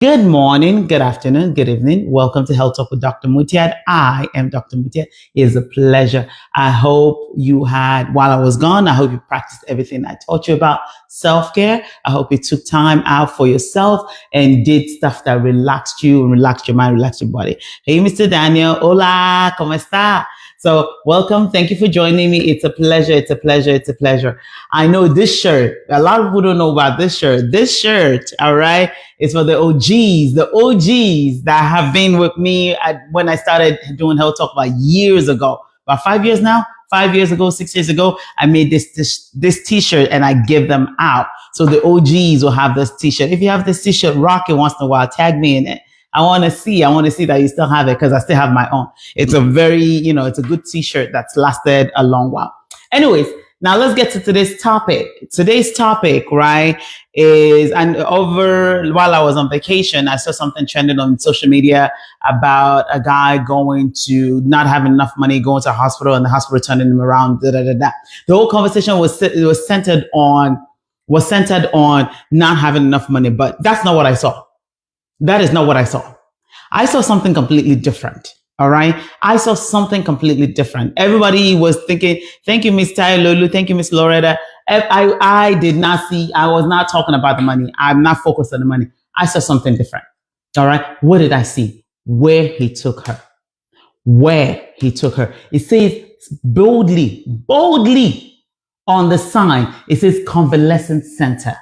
Good morning, good afternoon, good evening. Welcome to Health Talk with Dr. Mutiat. I am Dr. Mutiat. It is a pleasure. I hope you had, while I was gone, I hope you practiced everything I taught you about self-care. I hope you took time out for yourself and did stuff that relaxed you and relaxed your mind, relaxed your body. Hey, Mr. Daniel. Hola, ¿cómo está? So welcome. Thank you for joining me. It's a pleasure. It's a pleasure. It's a pleasure. I know this shirt. A lot of people don't know about this shirt. This shirt, all right, is for the OGs that have been with me when I started doing Health Talk about years ago, about 5 years now. 5 years ago, 6 years ago, I made this t-shirt and I give them out. So the OGs will have this t-shirt. If you have this t-shirt, rock it once in a while, tag me in it. I want to see that you still have it because I still have my own. It's a very, it's a good t-shirt that's lasted a long while. Anyways, now let's get to today's topic. Today's topic, right, is, and while I was on vacation, I saw something trending on social media about a guy going to not having enough money, going to a hospital and the hospital turning him around, The whole conversation was centered on not having enough money, but that's not what I saw. That is not what I saw. I saw something completely different. All right. I saw something completely different. Everybody was thinking, thank you, Miss Lulu. Thank you, Miss Loretta. I did not see, I was not talking about the money. I'm not focused on the money. I saw something different. All right. What did I see? Where he took her. It says boldly on the sign, it says convalescent center.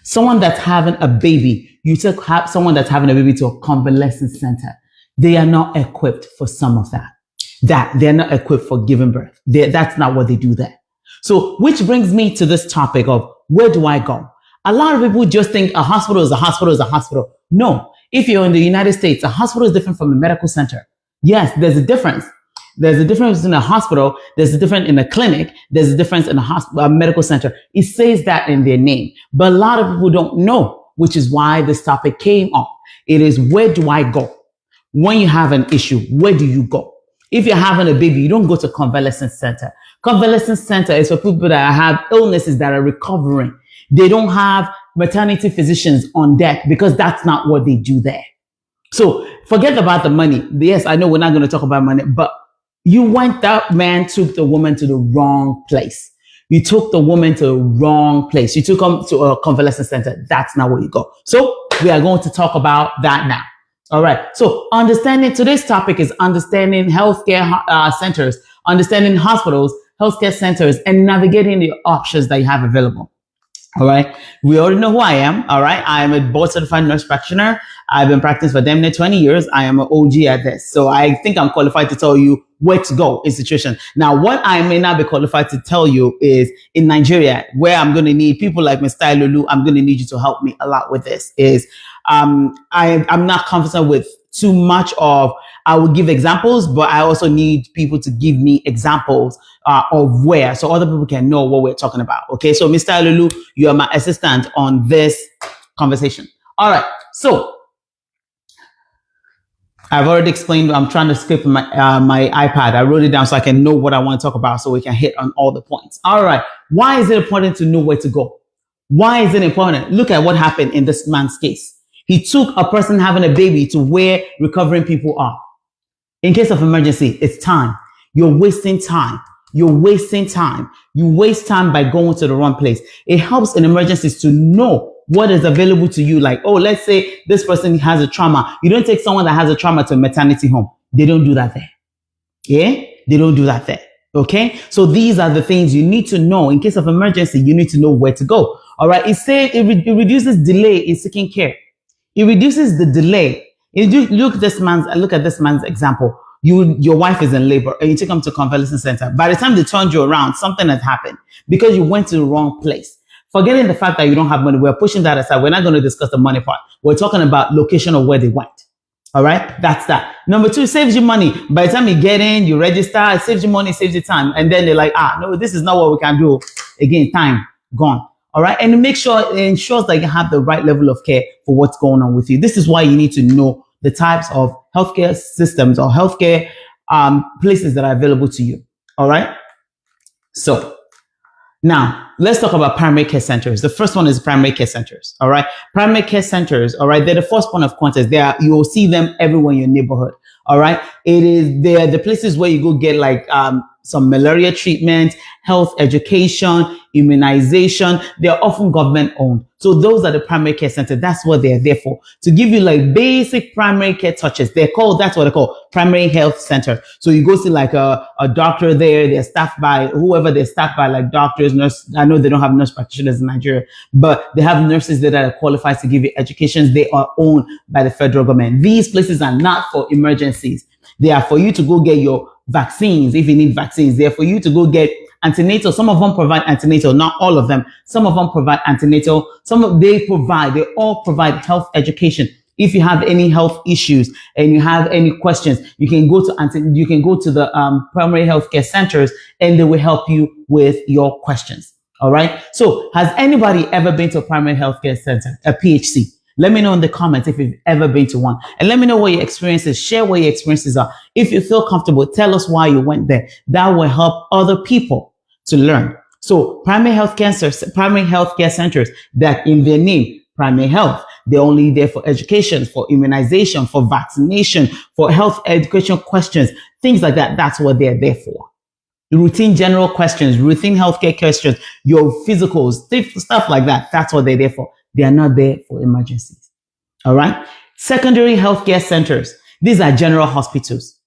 Someone that's having a baby, you take someone that's having a baby to a convalescent center. They are not equipped for some of that. They're not equipped for giving birth. That's not what they do there. So, which brings me to this topic of where do I go? A lot of people just think a hospital is a hospital is a hospital. No. If you're in the United States, a hospital is different from a medical center. Yes, there's a difference. There's a difference in a hospital. There's a difference in a clinic. There's a difference in a medical center. It says that in their name. But a lot of people don't know, which is why this topic came up. It is, where do I go? When you have an issue, where do you go? If you're having a baby, you don't go to convalescent center. Convalescent center is for people that have illnesses that are recovering. They don't have maternity physicians on deck because that's not what they do there. So forget about the money. Yes, I know we're not going to talk about money, but that man took the woman to the wrong place. You took the woman to the wrong place. You took them to a convalescent center. That's not where you go. So we are going to talk about that now. All right. So today's topic is understanding healthcare centers, understanding hospitals, healthcare centers, and navigating the options that you have available. All right. We already know who I am. All right. I am a board certified nurse practitioner. I've been practicing for damn near 20 years. I am an OG at this. So I think I'm qualified to tell you where to go in situation. Now, what I may not be qualified to tell you is in Nigeria, where I'm going to need people like Mr. Lulu, I'm going to need you to help me a lot with this is, I'm not confident with too much of, I will give examples, but I also need people to give me examples of where, so other people can know what we're talking about. Okay. So Mr. Lulu, you are my assistant on this conversation. All right. So I've already explained, I'm trying to skip my iPad. I wrote it down so I can know what I want to talk about so we can hit on all the points. All right. Why is it important to know where to go? Why is it important? Look at what happened in this man's case. He took a person having a baby to where recovering people are. In case of emergency, it's time. You're wasting time. You waste time by going to the wrong place. It helps in emergencies to know what is available to you. Like, oh, let's say this person has a trauma. You don't take someone that has a trauma to a maternity home. They don't do that there. Yeah? They don't do that there. Okay? So these are the things you need to know. In case of emergency, you need to know where to go. All right? It says it reduces delay in seeking care. It reduces the delay. Look at this man's example. Your wife is in labor and you take them to convalescent center. By the time they turned you around, something has happened because you went to the wrong place. Forgetting the fact that you don't have money, we're pushing that aside. We're not going to discuss the money part. We're talking about location of where they went. All right. That's that. Number two, it saves you money. By the time you get in, you register, it saves you money, it saves you time. And then they're like, no, this is not what we can do. Again, time gone. All right. And it ensures that you have the right level of care for what's going on with you. This is why you need to know the types of healthcare systems or healthcare places that are available to you. All right. So Now, let's talk about primary care centers. The first one is primary care centers. All right. Primary care centers. All right. They're the first point of contact. You will see them everywhere in your neighborhood. All right. They're the places where you go get like, some malaria treatment, health education, immunization. They're often government owned. So those are the primary care centers. That's what they're there for. To give you like basic primary care touches. That's what they call primary health center. So you go see like a doctor there. They're staffed by like doctors, nurses. I know they don't have nurse practitioners in Nigeria, but they have nurses there that are qualified to give you educations. They are owned by the federal government. These places are not for emergencies. They are for you to go get your vaccines if you need vaccines. They're for you to go get antenatal. Some of them provide antenatal, not all of them. Some of them provide antenatal. They all provide health education. If you have any health issues and you have any questions, you can go to the primary health care centers and they will help you with your questions. All right. So has anybody ever been to a primary health care center, a PHC? Let me know in the comments if you've ever been to one. And let me know what your experiences, share what your experiences are. If you feel comfortable, tell us why you went there. That will help other people to learn. So primary health care centers that in their name, primary health, they're only there for education, for immunization, for vaccination, for health education questions, things like that. That's what they're there for. Routine general questions, routine healthcare questions, your physicals, stuff like that. That's what they're there for. They are not there for emergencies. All right. Secondary healthcare centers. These are general hospitals.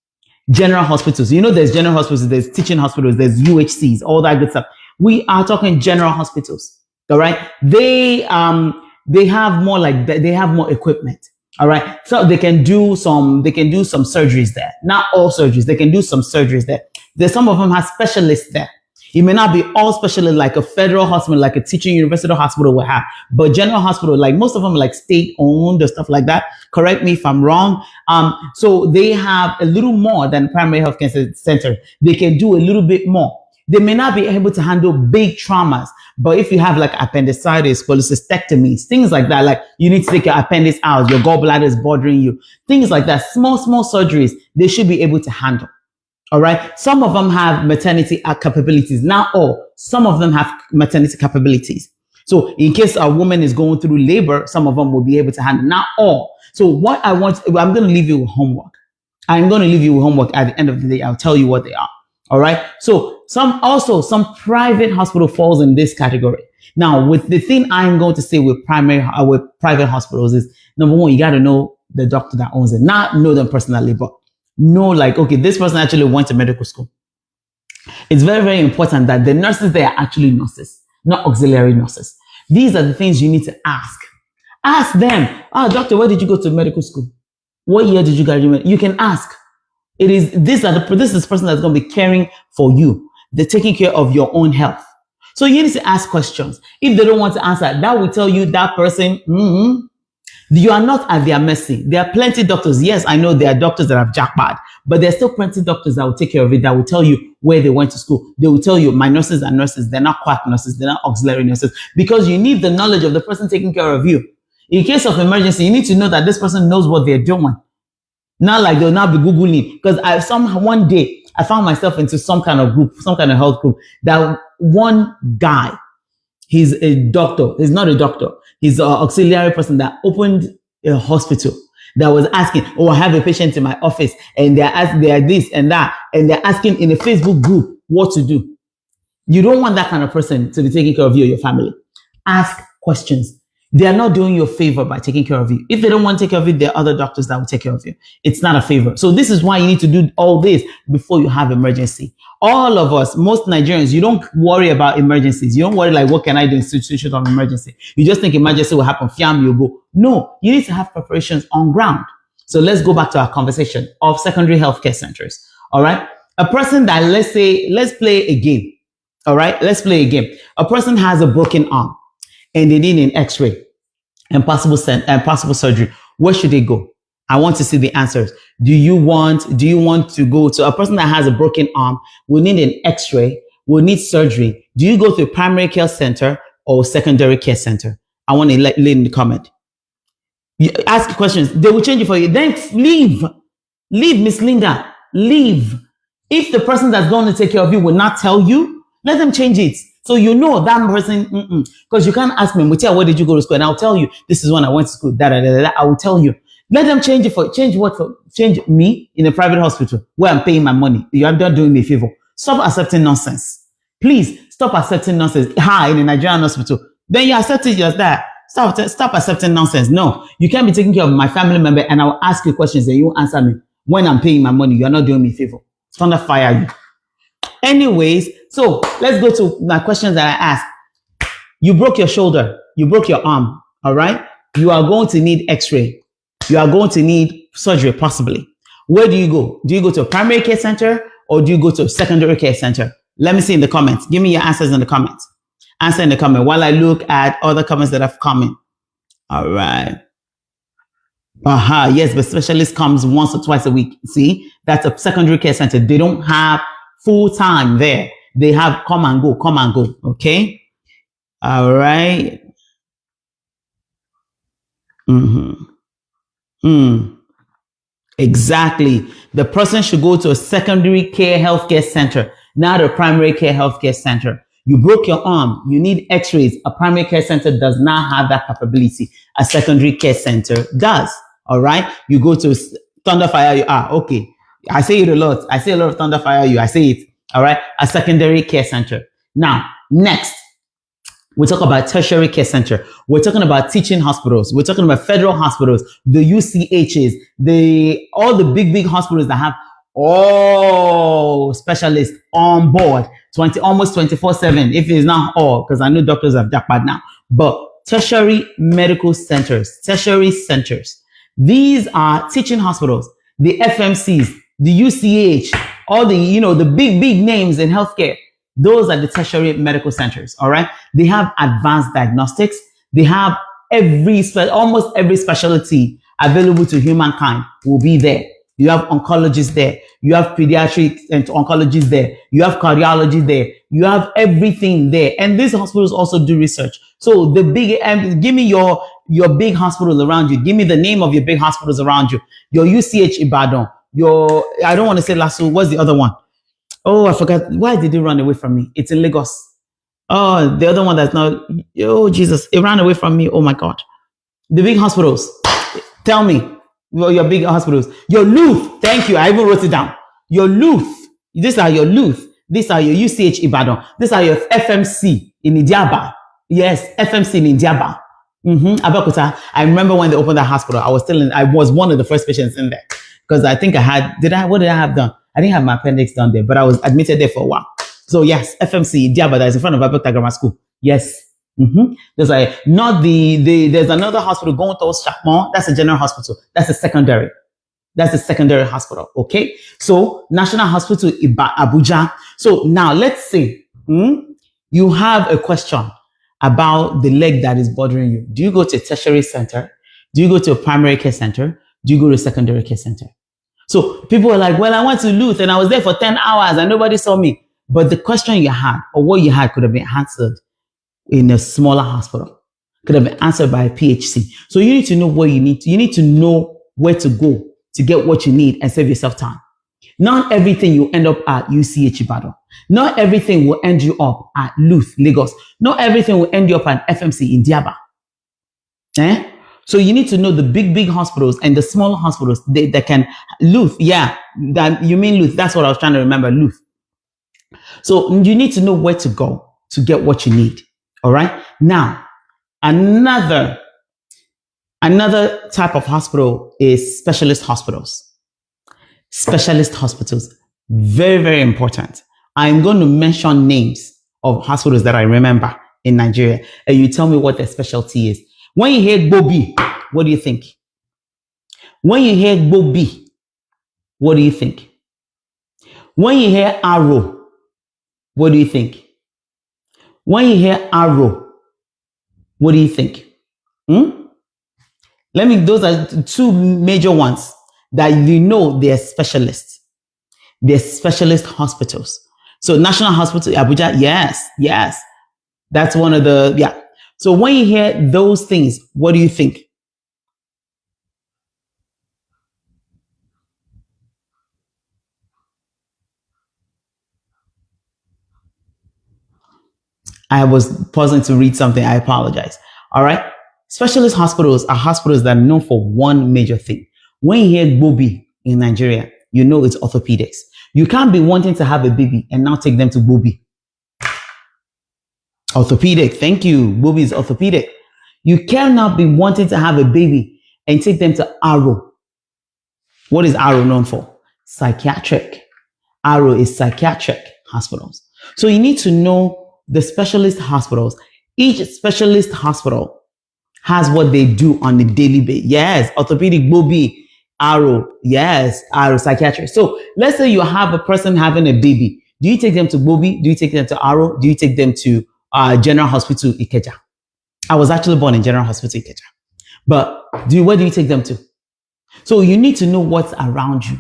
General hospitals. You know, there's general hospitals, there's teaching hospitals, there's UHCs, all that good stuff. We are talking general hospitals. All right. They have more equipment. All right. So they can do some surgeries there. Not all surgeries. They can do some surgeries there. Some of them have specialists there. It may not be all specialists like a federal hospital, like a teaching university hospital will have, but general hospital, like most of them are like state owned or stuff like that. Correct me if I'm wrong. So they have a little more than primary health care center. They can do a little bit more. They may not be able to handle big traumas, but if you have like appendicitis, cholecystectomies, things like that, like you need to take your appendix out, your gallbladder is bothering you, things like that, small surgeries, they should be able to handle. All right. Some of them have maternity capabilities. Not all. Some of them have maternity capabilities. So in case a woman is going through labor, some of them will be able to handle. Not all. So I'm going to leave you with homework. I'm going to leave you with homework at the end of the day. I'll tell you what they are. All right. So some private hospital falls in this category. Now, with the thing I'm going to say with private hospitals is, number one, you got to know the doctor that owns it, not know them personally, but know like, okay, this person actually went to medical school. It's very, very important that the nurses there are actually nurses, not auxiliary nurses. These are the things you need to ask. Ask them, doctor, where did you go to medical school? What year did you graduate? You can ask. This is the person that's going to be caring for you. They're taking care of your own health. So you need to ask questions. If they don't want to answer, that will tell you that person, you are not at their mercy. There are plenty of doctors. Yes, I know there are doctors that have jackpot, but there's still plenty of doctors that will take care of it, that will tell you where they went to school. They will tell you, my nurses are nurses. They're not quack nurses. They're not auxiliary nurses, because you need the knowledge of the person taking care of you. In case of emergency, you need to know that this person knows what they're doing. Not like they'll not be Googling. Because one day I found myself into some kind of group, some kind of health group, that one guy, he's a doctor. He's not a doctor. He's an auxiliary person that opened a hospital, that was asking, I have a patient in my office and they're this and that, and they're asking in a Facebook group what to do. You don't want that kind of person to be taking care of you or your family. Ask questions. They are not doing you a favor by taking care of you. If they don't want to take care of you, there are other doctors that will take care of you. It's not a favor. So this is why you need to do all this before you have emergency. All of us, most Nigerians, you don't worry about emergencies. You don't worry like, what can I do in situations of emergency? You just think emergency will happen. Fiam, you go. No, you need to have preparations on ground. So let's go back to our conversation of secondary healthcare centers. All right. A person that, let's play a game. All right. Let's play a game. A person has a broken arm and they need an x-ray and possible surgery. Where should they go? I want to see the answers. Do you want to go to a person that has a broken arm, will need an x-ray, will need surgery? Do you go to a primary care center or secondary care center? I want to let in the comment. You ask questions. They will change it for you. Then leave. Leave, Miss Linda. Leave. If the person that's going to take care of you will not tell you, let them change it. So you know that person, because you can't ask me, Mutiat, where did you go to school? And I'll tell you, this is when I went to school. Da, da, da, da, da. I will tell you. Let them change it change me in a private hospital where I'm paying my money. You are not doing me a favor. Stop accepting nonsense. Please stop accepting nonsense. In a Nigerian hospital. Then you accept it just that. Stop accepting nonsense. No, you can't be taking care of my family member and I'll ask you questions and you answer me. When I'm paying my money, you're not doing me a favor. It's gonna fire you. Anyways, so let's go to my questions that I asked. You broke your shoulder. You broke your arm. All right. You are going to need x-ray. You are going to need surgery, possibly. Where do you go? Do you go to a primary care center or do you go to a secondary care center? Let me see in the comments. Give me your answers in the comments. Answer in the comment while I look at other comments that have come in. All right. Yes, but specialist comes once or twice a week. See, that's a secondary care center. They don't have full time there. They have come and go, come and go. Okay. All right. Exactly. The person should go to a secondary care healthcare center, not a primary care healthcare center. You broke your arm, you need x-rays. A primary care center does not have that capability. A secondary care center does. All right. You go to Thunderfire. Okay. I say it a lot. I say a lot of Thunderfire. I say it. All right. A secondary care center. Now, next, we talk about tertiary care center. We're talking about teaching hospitals. We're talking about federal hospitals, the UCHs, all the big hospitals that have all specialists on board, almost 24/7. If it's not all, because I know doctors have jackpot now, but tertiary medical centers, tertiary centers. These are teaching hospitals, the FMCs, the UCH, all the big names in healthcare. Those are the tertiary medical centers. All right. They have advanced diagnostics. They have almost every specialty available to humankind will be there. You have oncologists there. You have pediatric and oncologists there. You have cardiology there. You have everything there. And these hospitals also do research. So give me your big hospital around you. Give me the name of your big hospitals around you. Your UCH Ibadan. I don't want to say Lasso. What's the other one? Oh, I forgot. Why did it run away from me? It's in Lagos. Oh, the other one that's not. Oh, Jesus. It ran away from me. Oh, my God. The big hospitals. Tell me. Your big hospitals. Your Luth. Thank you. I even wrote it down. Your Luth. These are your Luth. These are your UCH Ibadan. These are your FMC in Indiaba. Yes, FMC in Indiaba. Abeokuta. I remember when they opened that hospital. I was one of the first patients in there. Because I think what did I have done? I didn't have my appendix done there, but I was admitted there for a while. So yes, FMC, Diaba, that is in front of Abeokuta Grammar School. Yes. There's there's another hospital going towards Chapman. That's a general hospital. That's a secondary. That's a secondary hospital. Okay. So National Hospital Abuja. So now let's say you have a question about the leg that is bothering you. Do you go to a tertiary center? Do you go to a primary care center? Do you go to a secondary care center? So people are like, well, I went to Luth and I was there for 10 hours and nobody saw me. But the question you had or what you had could have been answered in a smaller hospital, could have been answered by a PHC. So you need to know where you need to know where to go to get what you need and save yourself time. Not everything you end up at UCH Ibadan. Not everything will end you up at Luth, Lagos. Not everything will end you up at FMC in Diaba. So you need to know the big hospitals and the smaller hospitals that can Luth. Yeah, you mean Luth. That's what I was trying to remember, Luth. So you need to know where to go to get what you need. All right. Now, another type of hospital is specialist hospitals. Specialist hospitals, very, very important. I'm going to mention names of hospitals that I remember in Nigeria, and you tell me what their specialty is. When you hear Bobi, what do you think? When you hear Bobi, what do you think? When you hear Arrow, what do you think? When you hear Arrow, what do you think? Those are two major ones that you know they're specialists. They're specialist hospitals. So National Hospital Abuja, yes. That's one of the, yeah. So when you hear those things, what do you think? I was pausing to read something. I apologize. All right. Specialist hospitals are hospitals that are known for one major thing. When you hear Bobi in Nigeria, you know it's orthopedics. You can't be wanting to have a baby and now take them to Bobi. Orthopedic. Thank you. Bobi is orthopedic. You cannot be wanting to have a baby and take them to Arrow. What is Arrow known for? Psychiatric. Arrow is psychiatric hospitals. So you need to know the specialist hospitals. Each specialist hospital has what they do on a daily basis. Yes, orthopedic, Bobi, Arrow. Yes, Arrow, psychiatric. So let's say you have a person having a baby. Do you take them to Bobi? Do you take them to Arrow? Do you take them to General Hospital Ikeja? I was actually born in General Hospital Ikeja. But where do you take them to? So you need to know what's around you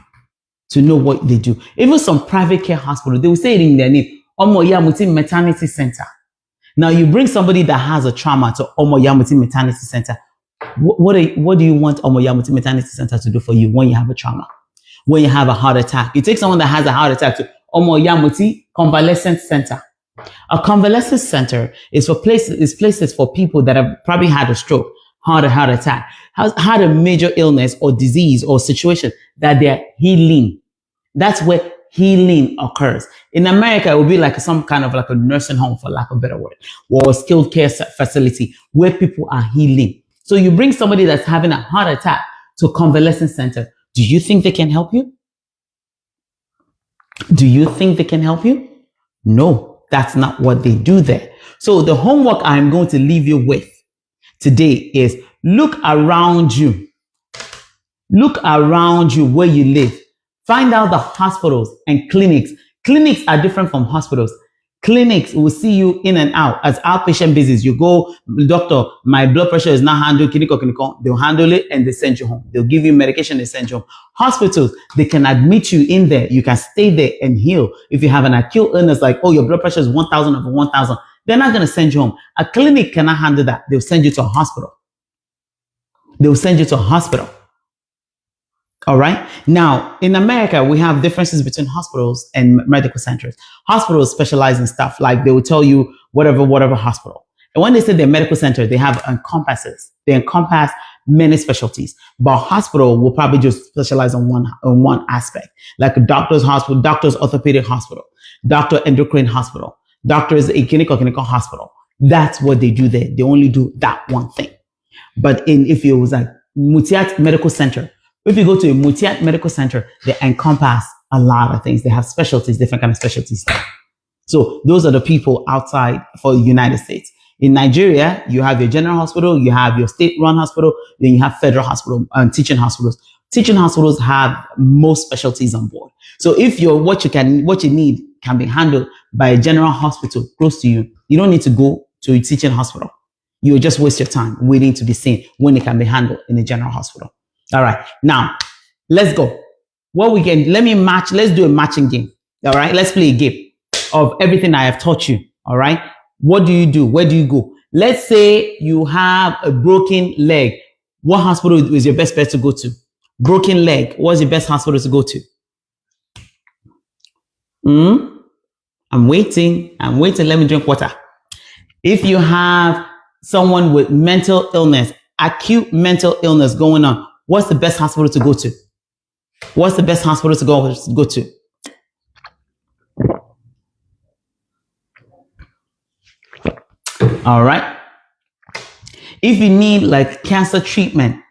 to know what they do. Even some private care hospital, they will say it in their name, Omoyamuti Maternity Center. Now you bring somebody that has a trauma to Omoyamuti Maternity Center. What do you want Omoyamuti Maternity Center to do for you when you have a trauma? When you have a heart attack? You take someone that has a heart attack to Omoyamuti Convalescent Center. A convalescent center is places for people that have probably had a stroke, had a heart attack, had a major illness or disease or situation that they're healing. That's where healing occurs. In America, it would be like some kind of like a nursing home, for lack of a better word, or a skilled care facility where people are healing. So you bring somebody that's having a heart attack to a convalescent center. Do you think they can help you? Do you think they can help you? No, that's not what they do there. So the homework I'm going to leave you with today is look around you. Look around you where you live. Find out the hospitals and clinics. Clinics are different from hospitals. Clinics will see you in and out as outpatient basis. You go, doctor, my blood pressure is not handled. They'll handle it and they send you home. They'll give you medication, they send you home. Hospitals, they can admit you in there. You can stay there and heal. If you have an acute illness like, oh, your blood pressure is 1,000 over 1,000, they're not going to send you home. A clinic cannot handle that. They'll send you to a hospital. They'll send you to a hospital. All right. Now, in America, we have differences between hospitals and medical centers. Hospitals specialize in stuff like they will tell you whatever hospital. And when they say they're medical center, they have encompasses. They encompass many specialties. But hospital will probably just specialize on one aspect, like a doctor's hospital, doctor's orthopedic hospital, doctor endocrine hospital, doctor's a clinical hospital. That's what they do there. They only do that one thing. But if it was like Mutiat Medical Center, if you go to a Mutiat Medical Center, they encompass a lot of things. They have specialties, different kind of specialties. So those are the people outside for the United States. In Nigeria, you have your general hospital, you have your state-run hospital, then you have federal hospital and teaching hospitals. Teaching hospitals have most specialties on board. So if what you need can be handled by a general hospital close to you, you don't need to go to a teaching hospital. You will just waste your time waiting to be seen when it can be handled in a general hospital. All right. Now, let's go. Let's do a matching game. All right. Let's play a game of everything I have taught you. All right. What do you do? Where do you go? Let's say you have a broken leg. What hospital is your best bet to go to? Broken leg. What's your best hospital to go to? I'm waiting. Let me drink water. If you have someone with mental illness, acute mental illness going on, what's the best hospital to go to? What's the best hospital to go to? All right. If you need like cancer treatment,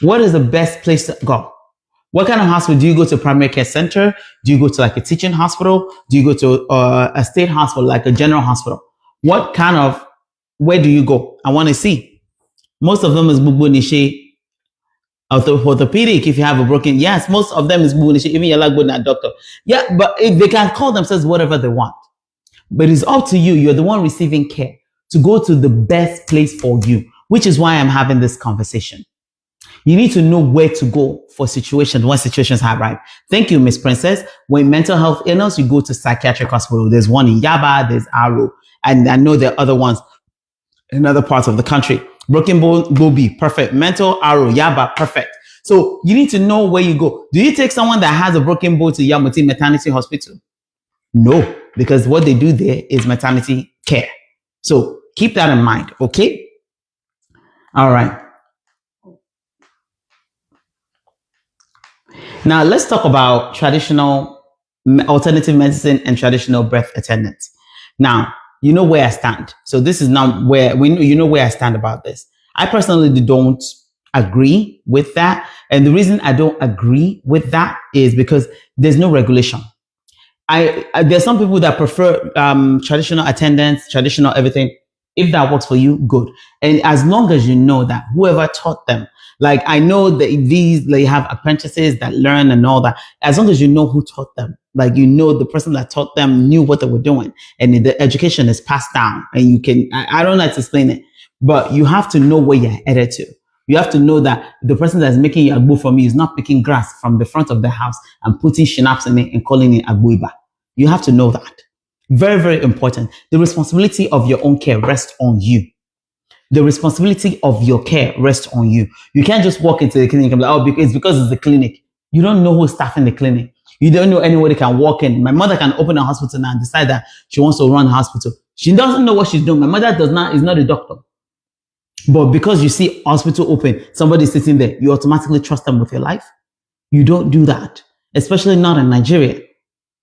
what is the best place to go? What kind of hospital? Do you go to a primary care center? Do you go to like a teaching hospital? Do you go to a state hospital, like a general hospital? Where do you go? I want to see. Most of them is Bubu Nishi. Orthopedic, if you have a broken, yes, most of them is Bubu Nishi. Even you're like good at doctor. Yeah, but if they can call themselves whatever they want. But it's up to you. You're the one receiving care to go to the best place for you, which is why I'm having this conversation. You need to know where to go for situations when situations arrive. Thank you, Miss Princess. When mental health illness, you go to psychiatric hospital. There's one in Yaba, there's Arrow, and I know there are other ones in other parts of the country. Broken bone, Bobi, perfect. Mental, Arrow, Yaba, perfect. So you need to know where you go. Do you take someone that has a broken bone to Yamuti Maternity Hospital? No, because what they do there is maternity care. So keep that in mind, okay? All right. Now let's talk about traditional alternative medicine and traditional birth attendants. Now, you know where I stand. So this is now where you know where I stand about this. I personally don't agree with that. And the reason I don't agree with that is because there's no regulation. There's some people that prefer traditional attendance, traditional everything. If that works for you, good. And as long as you know that whoever taught them, like I know that they have apprentices that learn and all that. As long as you know who taught them, like you know the person that taught them knew what they were doing, and the education is passed down. And you can, I don't like to explain it, but you have to know where you're headed to. You have to know that the person that's making your agbo from you is not picking grass from the front of the house and putting schnapps in it and calling it agboiba. You have to know that. Very, very important. The responsibility of your own care rests on you. The responsibility of your care rests on you. You can't just walk into the clinic and be like, oh, it's because it's the clinic. You don't know who's staffing the clinic. You don't know anybody can walk in. My mother can open a hospital now and decide that she wants to run a hospital. She doesn't know what she's doing. My mother is not a doctor. But because you see hospital open, somebody sitting there, you automatically trust them with your life. You don't do that, especially not in Nigeria.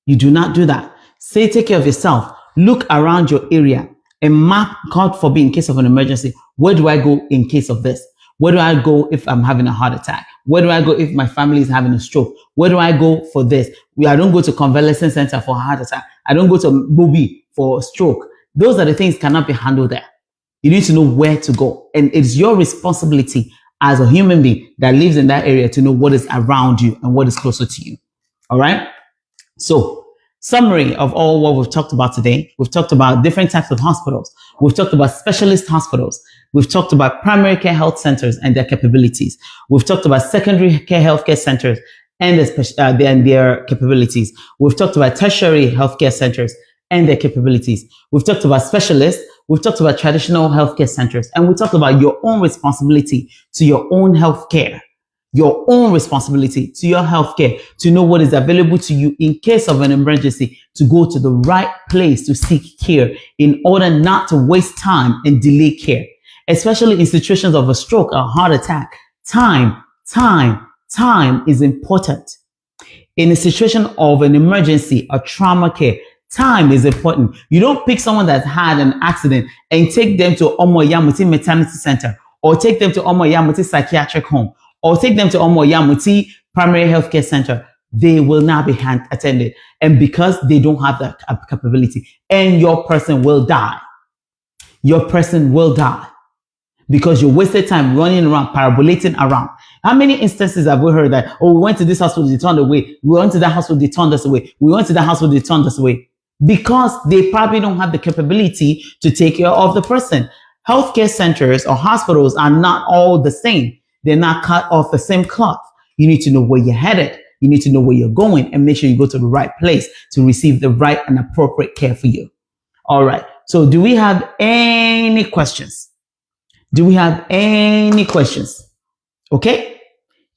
You do not do that. Say, take care of yourself. Look around your area and map, God forbid, in case of an emergency, where do I go in case of this? Where do I go if I'm having a heart attack? Where do I go if my family is having a stroke? Where do I go for this? I don't go to convalescent center for heart attack. I don't go to Bobby for stroke. Those are the things cannot be handled there. You need to know where to go. And it's your responsibility as a human being that lives in that area to know what is around you and what is closer to you. All right? So, summary of all what we've talked about today. We've talked about different types of hospitals. We've talked about specialist hospitals. We've talked about primary care health centers and their capabilities. We've talked about secondary care healthcare centers and their capabilities. We've talked about tertiary healthcare centers and their capabilities. We've talked about specialists. We've talked about traditional healthcare centers. And we talked about your own responsibility to your own healthcare. Your own responsibility to your healthcare, to know what is available to you in case of an emergency, to go to the right place to seek care in order not to waste time and delay care, especially in situations of a stroke or heart attack. Time is important. In a situation of an emergency or trauma care, time is important. You don't pick someone that's had an accident and take them to Omoyamuti Maternity Center or take them to Omoyamuti Psychiatric Home or take them to Omoyamuti Primary Healthcare Center. They will not be hand attended. And because they don't have that capability, and your person will die. Your person will die. Because you wasted time running around, parabolating around. How many instances have we heard that, oh, we went to this hospital, they turned away. We went to that hospital, they turned us away. We went to that hospital, they turned us away. Because they probably don't have the capability to take care of the person. Healthcare centers or hospitals are not all the same. They're not cut off the same cloth. You need to know where you're headed. You need to know where you're going and make sure you go to the right place to receive the right and appropriate care for you. All right. So do we have any questions? Do we have any questions? Okay.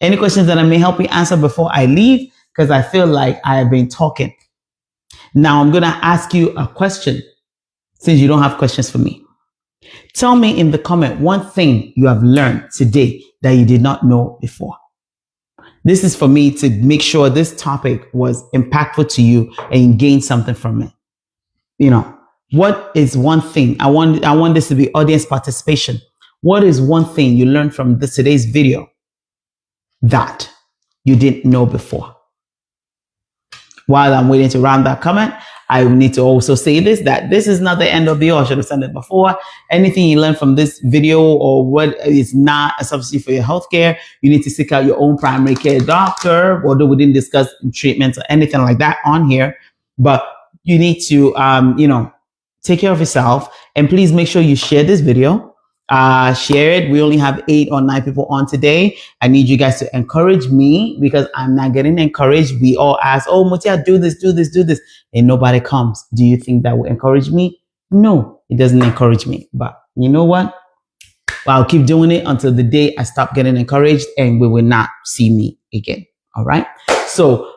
Any questions that I may help you answer before I leave? Because I feel like I have been talking. Now I'm going to ask you a question since you don't have questions for me. Tell me in the comment one thing you have learned today that you did not know before. This is for me to make sure this topic was impactful to you and you gained something from it. You know, what is one thing? I want this to be audience participation. What is one thing you learned from today's video that you didn't know before? While I'm waiting to round that comment, I need to also say this, that this is not the end of the all. I should have said it before. Anything you learn from this video or what is not a substitute for your healthcare, you need to seek out your own primary care doctor, although we didn't discuss treatments or anything like that on here. But you need to, take care of yourself. And please make sure you share this video. Share it. We only have 8 or 9 people on today. I need you guys to encourage me because I'm not getting encouraged. We all ask, oh, Mutiat, do this, do this, do this. And nobody comes. Do you think that will encourage me? No, it doesn't encourage me. But you know what? Well, I'll keep doing it until the day I stop getting encouraged and we will not see me again. All right. So,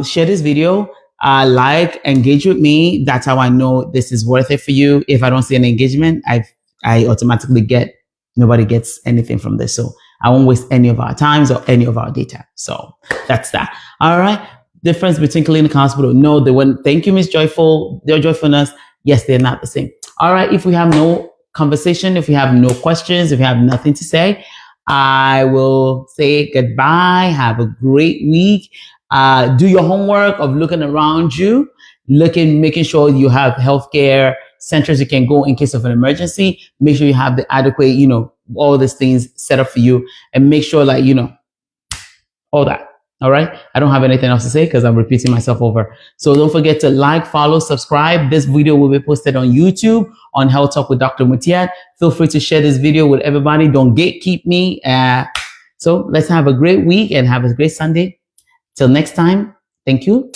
share this video. Like, engage with me. That's how I know this is worth it for you. If I don't see an engagement, I automatically get nobody gets anything from this. So I won't waste any of our times or any of our data. So that's that. All right. Difference between clinic and hospital. No, they wouldn't. Thank you, Miss Joyful. Their joyfulness. Yes, they're not the same. All right. If we have no conversation, if we have no questions, if you have nothing to say, I will say goodbye. Have a great week. Do your homework of looking around you, making sure you have healthcare centers you can go in case of an emergency. Make sure you have the adequate, all these things set up for you, and make sure, all that. All right. I don't have anything else to say because I'm repeating myself over. So don't forget to like, follow, subscribe. This video will be posted on YouTube on Health Talk with Dr. Mutiat. Feel free to share this video with everybody. Don't gatekeep me. So let's have a great week and have a great Sunday. Till next time. Thank you.